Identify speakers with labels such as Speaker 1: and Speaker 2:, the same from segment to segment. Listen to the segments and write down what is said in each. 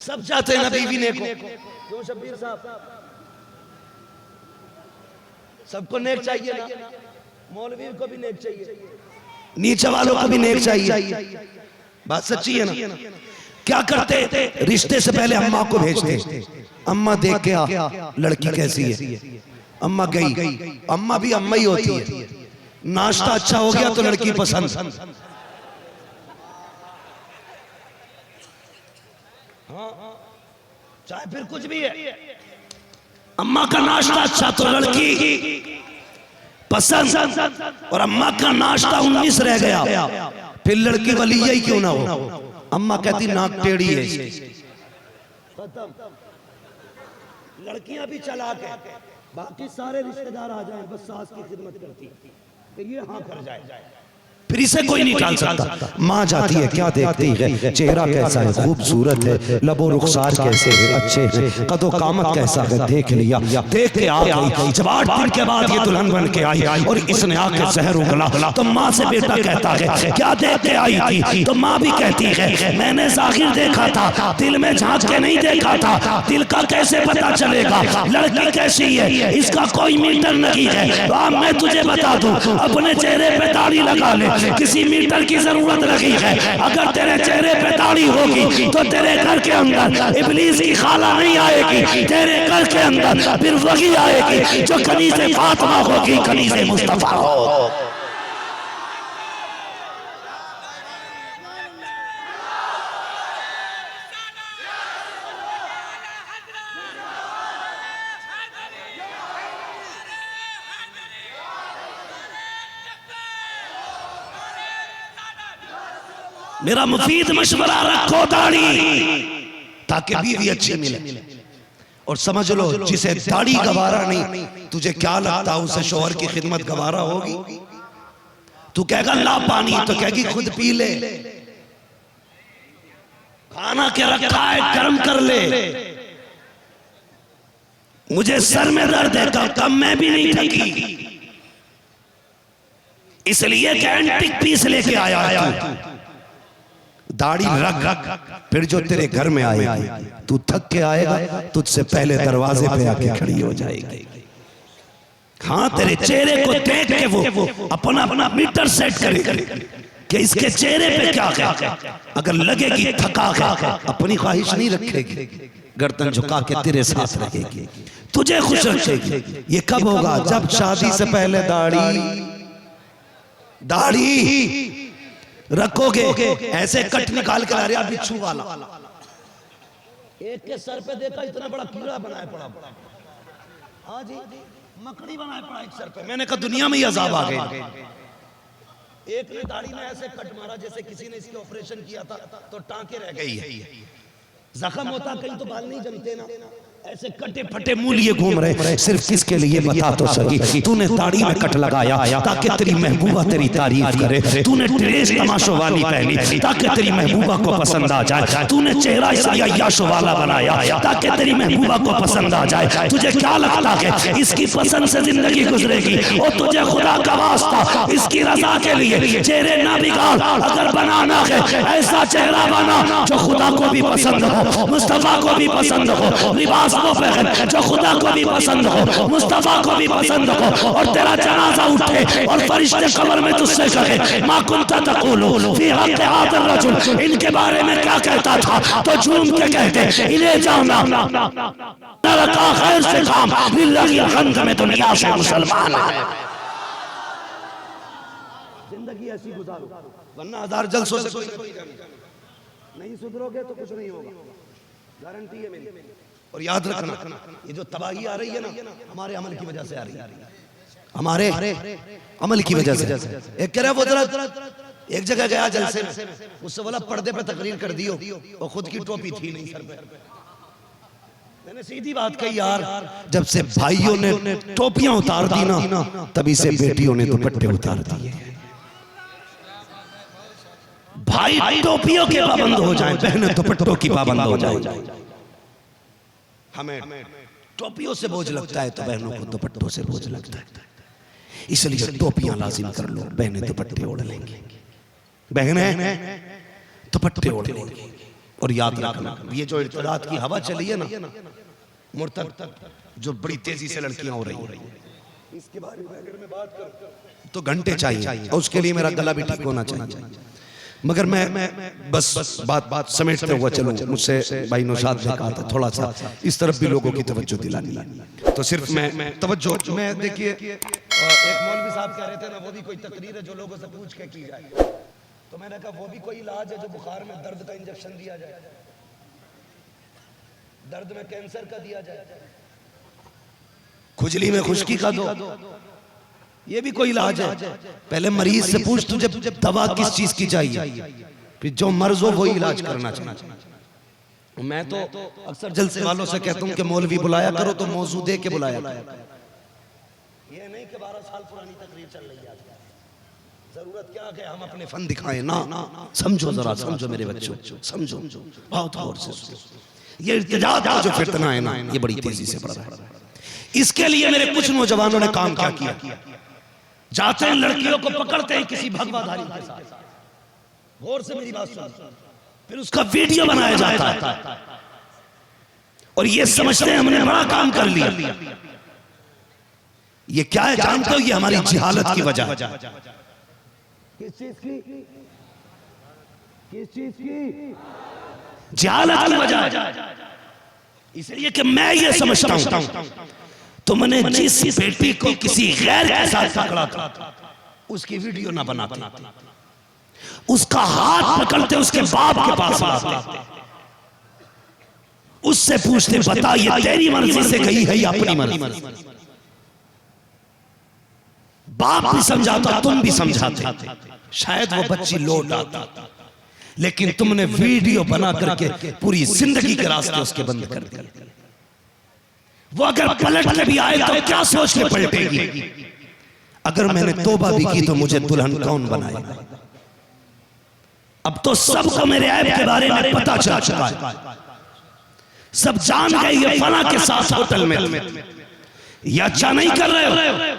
Speaker 1: सब चाहते हैं ना बीवी नेक हो। क्यों शब्बीर साहब? सबको नेक चाहिए ना, मौलवी को भी नेक चाहिए, नीचे वालों को भी नेक चाहिए। बात सच्ची है ना? क्या करते, रिश्ते से पहले अम्मा को भेजते, अम्मा देख के आ लड़की कैसी है। अम्मा गई, अम्मा भी अम्मा ही होती है। नाश्ता अच्छा हो गया तो लड़की पसंद, चाहे फिर कुछ भी है। अम्मा का नाश्ता अच्छा तो लड़की पसंद, और अम्मा का नाश्ता 19 रह गया, फिर लड़की वाली यही क्यों ना हो। अम्मा कहती नाक टेढ़ी है। लड़कियां भी चालाक है, बाकी सारे रिश्तेदार आ जाएं, बस सास की खिदमत करती है, ये हाँ कर जाए, फिर इसे कोई नहीं टाल सकता। माँ जाती है, क्या देखती है, चेहरा कैसा है, खूबसूरत है, लबो रुखसार कैसे है, अच्छे है, कदो कामत कैसा है, देख लिया, देख के आ गई। जब 8 दिन के बाद ये दुल्हन बन के आई और इसने आके जहर उगला, तो माँ से बेटा कहता है क्या देख के आई थी? तो माँ भी कहती है मैंने जाहिर देखा था, दिल में झांक के नहीं देखा था, दिल का कैसे पता चलेगा लड़की कैसी है, इसका कोई मीटर नहीं है। तो अब मैं तुझे बता दूं, अपने चेहरे पे दाढ़ी लगा ले, किसी मीटर की जरूरत नहीं है। अगर तेरे चेहरे पे दाढ़ी होगी तो तेरे घर के अंदर इब्लीस की खाला नहीं आएगी, तेरे घर के अंदर फिर वही आएगी जो कनीज़े फातिमा होगी, कनीज़े मुस्तफा हो। मेरा मुफीद मशवरा रखो दाढ़ी, ताकि बीवी अच्छी मिले। और समझ लो जिसे दाढ़ी गवारा नहीं, तुझे क्या लगता है उसे शौहर की खिदमत गवारा होगी? तू कहेगा ला पानी, तो कहेगी खुद पी ले। खाना के रखा है गर्म कर ले। मुझे सर में दर्द है, कम मैं भी नहीं थकी, इसलिए एंटिक पीस लेके आया। दाढ़ी रख, फिर जो तेरे घर में आएगी, तू थक के आएगा, तुझसे पहले दरवाजे पे आके खड़ी हो जाएगी। हाँ, तेरे चेहरे को देख के वो अपना मीटर सेट करेगी कि इसके चेहरे पे क्या है। अगर लगेगी थका है, अपनी ख्वाहिश नहीं रखेगी, गर्दन झुका के तेरे साथ रहेगी, तुझे खुश रखेगी। ये कब होगा? जब शादी से पहले दाढ़ी रखोगे। ऐसे कट निकाल के ला रहा बिच्छू वाला, एक के सर पे देखा इतना बड़ा कीड़ा बनाया पड़ा, हाँ जी मकड़ी बनाया पड़ा एक सर पे। मैंने कहा दुनिया में ही अजाब आ गए। एक ने दाढ़ी में ऐसे कट मारा जैसे किसी ने इसके ऑपरेशन किया था, तो टांके रह गई है। जख्म होता कहीं तो बाल नहीं जमते ना, ऐसे कटे फटे मुंह लिए घूम रहे। सिर्फ किसके लिए बता तो सही। तूने दाढ़ी में कट लगाया ताकि तेरी महबूबा तेरी तारीफ करे। तूने ड्रेस तमाशो वाली पहनी ताकि तेरी महबूबा को पसंद आ जाए। तूने चेहरा याशो वाला बनाया ताकि तेरी महबूबा को पसंद आ जाए। तुझे क्या लगता है इसकी पसंद से जिंदगी गुजरेगी? और तुझे खुदा का वास्ता इसकी रजा के लिए चेहरे ना बिगाड़। अगर बनाना है ऐसा चेहरा बना जो खुदा को भी पसंद हो, मुस्तफा को भी पसंद हो, लिबास को पहन जो खुदा को भी पसंद हो, मुस्तफा को भी पसंद हो, और तेरा जनाजा उठे और फरिश्ते कब्र में तुझसे कहे मा कुंता तक़ूलु फी हक़्क़ि हाज़ा रजुल, इनके बारे में क्या कहता था? तो झूम के कहते इन्हें जाना नरका खैर से काम लिल्लाहि गंद में दुनिया से मुसलमान है। जिंदगी ऐसी गुजारो, वरना 1000 जलसों से कोई नहीं सुधरोगे तो कुछ नहीं होगा, गारंटी है मेरी। और याद रखना, ये जो तबाही आ रही है ना, हमारे अमल की वजह से आ रही है, हमारे अमल की वजह से। एक कह रहा वो जरा एक जगह गया जलसे में, उससे बोला पर्दे पे तकरीर कर दियो, और खुद की टोपी थी नहीं सर पे। मैंने सीधी बात कही यार, जब से भाइयों ने टोपियां उतार दी ना, तभी से बेटियों ने दुपट्टे उतार दिए। भाई टोपियों के पाबंद हो जाएं, बहनें दुपट्टों की पाबंद हो जाएं। हमें टोपियों से बोझ लगता है तो बहनों को दुपट्टों से बोझ लगता है, इसलिए टोपियां लाजिम कर लो। बहनें दुपट्टे ओढ़ लेंगी, बहनें दुपट्टे ओढ़ लेंगी, और याद रखना, ये जो इर्तिदाद की हवा चली है ना मुर्तद, जो बड़ी तेजी से लड़कियां हो रही हैं, इसके बारे में अगर मैं बात करूं तो घंटे चाहिए, और उसके लिए मेरा गला भी ठीक होना चाहिए। मगर मैं बस बात समेटते हुए चलूं। मुझसे भाई नौशाद ने कहा था थोड़ा सा इस तरफ भी लोगों की तवज्जो दिलानी, तो सिर्फ मैं तवज्जो मैं देखिए, एक मौलवी साहब कह रहे थे ना, वो भी कोई तकरीर है जो लोगों से पूछ के की जाए, तो मैंने कहा वो भी कोई इलाज है जो बुखार में दर्द का इंजेक्शन दिया जाए, दर्द में कैंसर का दिया जाए, खुजली में खुश्की का दो, ये भी कोई इलाज है? पहले मरीज से पूछ तुझे दवा किस चीज की चाहिए, फिर जो मर्ज हो वही इलाज करना चाहिए। मैं तो अक्सर जलसे वालों से कहता हूं कि मौलवी बुलाया करो तो मौजू दे के बुलाया करो, ये नहीं कि 12 साल पुरानी तकरीर चल रही है। जरूरत क्या है हम अपने फन दिखाएं ना, समझो जरा, समझो मेरे बच्चों, समझो बहुत गौर से। ये इर्तिजाद का जो फितना है ना, ये बड़ी तेजी से बढ़ रहा है। इसके लिए मेरे कुछ नौजवानों ने काम क्या किया, जाते हैं लड़कियों को पकड़ते हैं किसी भगवाधारी के साथ, गौर से मेरी बात सुन, फिर उसका वीडियो बनाया जाता है और ये समझते हैं हमने बड़ा काम कर लिया। ये क्या है जानते हो? ये हमारी जिहालत की वजह। किस चीज की? किस चीज की? जिहालत की वजह। इसलिए कि मैं ये समझता हूं तुमने जिस बेटी को किसी गैर के साथ पकड़ा था उसकी वीडियो ना बनाते, उसका हाथ पकड़ते उसके बाप के पास आते, उससे पूछते बता ये तेरी मर्जी से गई है या अपनी मर्जी? बाप भी समझाता, तुम भी समझाते, शायद वो बच्ची लौट आती, लेकिन तुमने वीडियो बना करके पूरी जिंदगी के रास्ते उसके बंद कर दिए। वो अगर पलट के भी आए तो क्या सोच के पलटेगी? अगर मैंने तौबा भी की तो मुझे दुल्हन कौन बनाएगा? अब तो सबको मेरे ऐब के बारे में पता चल चुका है, सब जान गए ये फला के साथ होटल में, ये अच्छा नहीं कर रहे हो,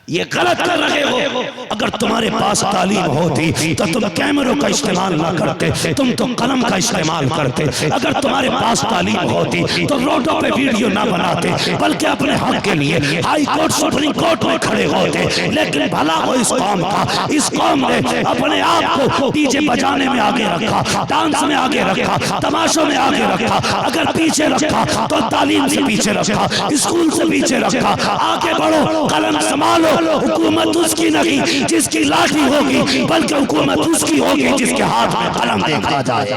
Speaker 1: ये गलत कर रहे हो। अगर तुम्हारे पास तालीम होती तो तुम कैमरों का इस्तेमाल ना करते, तुम तो कलम का इस्तेमाल करते। अगर तुम्हारे पास तालीम होती तो रोडों पे वीडियो ना बनाते, बल्कि अपने हक के लिए हाई कोर्ट सुप्रीम कोर्ट में खड़े होते। लेकिन भला हो इस कौम का, इस कौम ने अपने आप को डीजे बजाने में आगे रखा, डांस में आगे रखा, तमाशों में आगे रखा। अगर पीछे रखा तो तालीम से पीछे रखा, स्कूल से पीछे रखा। आगे बढ़ो, कलम संभालो। हुकूमत उसकी नहीं जिसकी लाठी होगी, बल्कि हुकूमत उसकी होगी जिसके हाथ में कलम देखा जाए।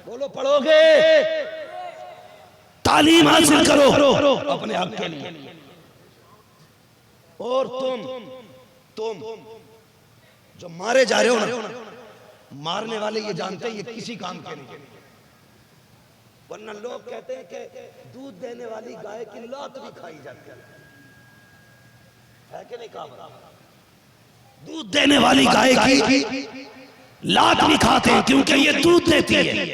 Speaker 1: बोलो पढ़ोगे, तालीम हासिल करो अपने हक के लिए। और तुम जो मारे जा रहे हो ना, मारने वाले ये जानते हैं ये किसी काम के नहीं, वरना लोग कहते हैं कि दूध देने वाली गाय की लात भी खाई जाती है कि नहीं? कहा दूध देने वाली गाय की लात भी खाते हैं, क्योंकि ये दूध देती है,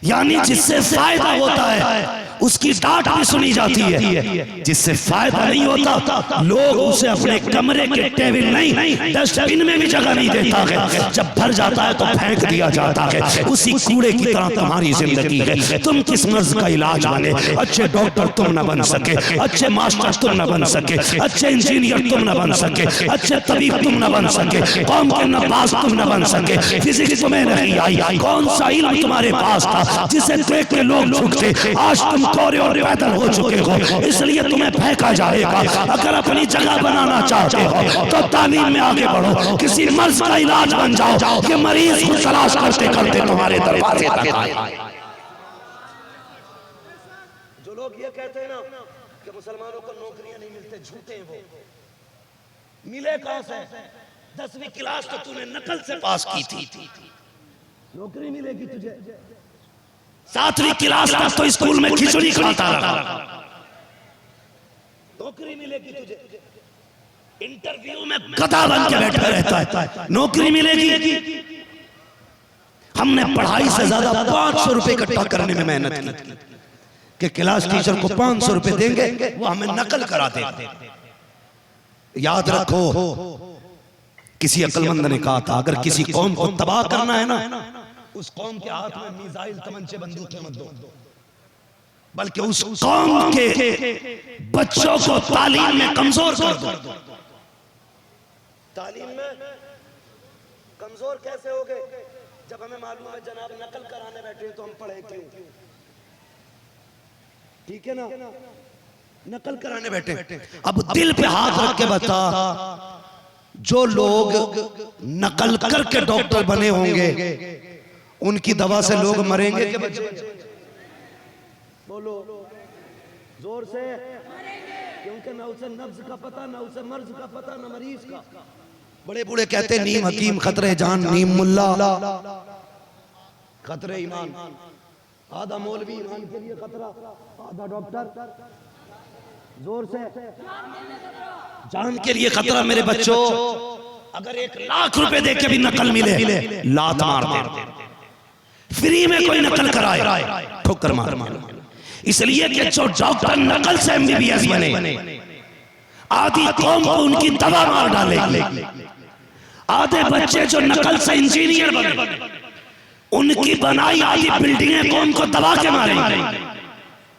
Speaker 1: यानी जिससे फायदा होता है उसकी डांट भी सुनी जाती है। जिससे फायदा नहीं होता लोग उसे अपने कमरे के टेबल नहीं, डस्टबिन में भी जगह नहीं देता है। जब भर जाता है तो फेंक दिया जाता है। उसी कूड़े की तरह तुम्हारी जिंदगी है। तुम किस मर्ज का इलाज बने? अच्छे डॉक्टर तुम न बन सके, अच्छे मास्टर तुम न बन सके, अच्छे इंजीनियर तुम न बन सके, अच्छे तबीब तुम न बन सके, कौम के नवाज तुम न बन सके। फिजिक्स तुम्हें नहीं आई, कौन सा इल्म तुम्हारे पास था जिसे देख के लोग झुकते? आज तुम कोरे और पैदल हो चुके हो, इसलिए तुम्हें फेंका जाएगा। अगर अपनी जगह बनाना चाहते हो तो तालीम में आगे बढ़ो, किसी मर्ज का इलाज बन जाओ। ये मरीज को तलाश करते करते तुम्हारे दरवाजे तक आए। जो लोग ये कहते हैं ना कि मुसलमानों को नौकरियां नहीं मिलते, झूठे हैं वो। मिले कहां से? 10वीं क्लास तो तूने नकल से पास की थी, नौकरी मिलेगी तुझे? 7वीं क्लास तक तो स्कूल में खिचड़ी खाता रहा, नौकरी मिलेगी तुझे? इंटरव्यू में गधा बन के बैठा रहता है, नौकरी मिलेगी? हमने पढ़ाई से ज्यादा 500 रुपए इकट्ठा करने में मेहनत की कि क्लास टीचर को 500 रुपए देंगे, वो हमें नकल करा देंगे। याद रखो किसी अक्लमंद ने कहा था, अगर किसी कौम को तबाह करना है ना, उस कौम के हाथ में मिसाइल, तमंचे, बंदूकें मत दो, बल्कि उस कौम के बच्चों को तालीम में कमजोर कर दो। तालीम में कमजोर कैसे हो गए? जब हमें मालूम है जनाब नकल कराने बैठे तो हम पढ़े क्यों? ठीक है ना, नकल कराने बैठे। अब दिल पे हाथ रख के बता, जो लोग नकल करके डॉक्टर बने होंगे उनकी दवा से लोग मरेंगे कि बचेंगे? बोलो जोर से। क्योंकि न उसे नब्ज का पता, न उसे मर्ज का पता, न मरीज का। बड़े बूढ़े कहते नीम हकीम खतरे जान, नीम मुल्ला खतरे ईमान। आधा मौलवी ईमान के लिए खतरा, आधा डॉक्टर जोर से जान के लिए खतरा। मेरे बच्चों, अगर 1 लाख रुपए दे के भी नकल मिले, लात मार दे। फ्री में कोई नकल कराए, ठोकर मार। इसलिए कि जो डॉक्टर नकल से MBBS बने, आधी कौम को उनकी दवा मार डाले। आधे बच्चे जो नकल से इंजीनियर बने, उनकी बनाई आधी बिल्डिंगें कौम को दबा के मारेंगे।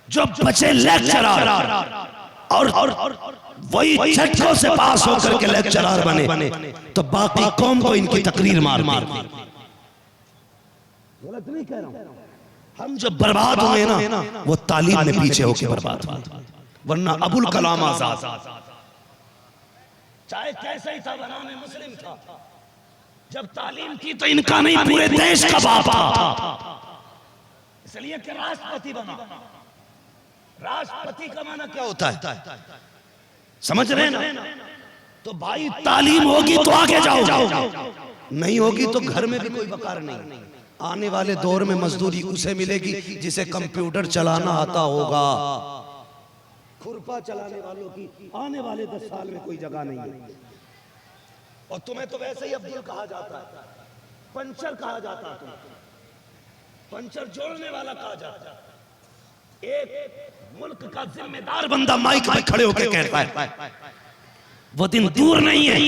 Speaker 1: जो बचे लेक्चरर और वही झटकों से पास होकर के लेक्चरर बने, तो बाकी कौम को इनकी तकरीर मार। गलत नहीं कह रहा हूं। हम जो बर्बाद हुए ना, वो तालीम में पीछे होके बर्बाद हुए। वरना अबुल कलाम आजाद चाहे कैसा ही था, बनाने मुस्लिम था, जब तालीम की तो इनका नहीं पूरे देश का बाप था। इसलिए कि राष्ट्रपति बना। राष्ट्रपति का माना क्या होता है, समझ रहे हैं ना? तो भाई तालीम होगी तो आगे जाओ, नहीं होगी तो घर में भी कोई वकार नहीं। आने वाले दौर में मजदूरी उसे मिलेगी जिसे कंप्यूटर चलाना आता होगा। खुरपा चलाने वालों की आने वाले 10 साल में कोई जगह नहीं है। और तुम्हें तो वैसे ही अब्दुल कहा जाता है, पंचर कहा जाता है, पंचर जोड़ने वाला कहा जाता है। एक मुल्क का जिम्मेदार बंदा माइक में खड़े होकर कहता है, वो दिन दूर नहीं है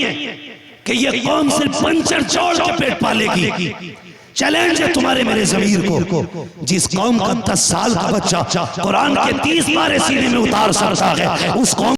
Speaker 1: कि ये कौम सिर्फ पंचर जोड़ के पेट पालेगी। चैलेंज है तुम्हारे मेरे ज़मीर को, जिस कौम का 10 साल का बच्चा कुरान के 30 पारे सीने में उतार सकता है, उस कौम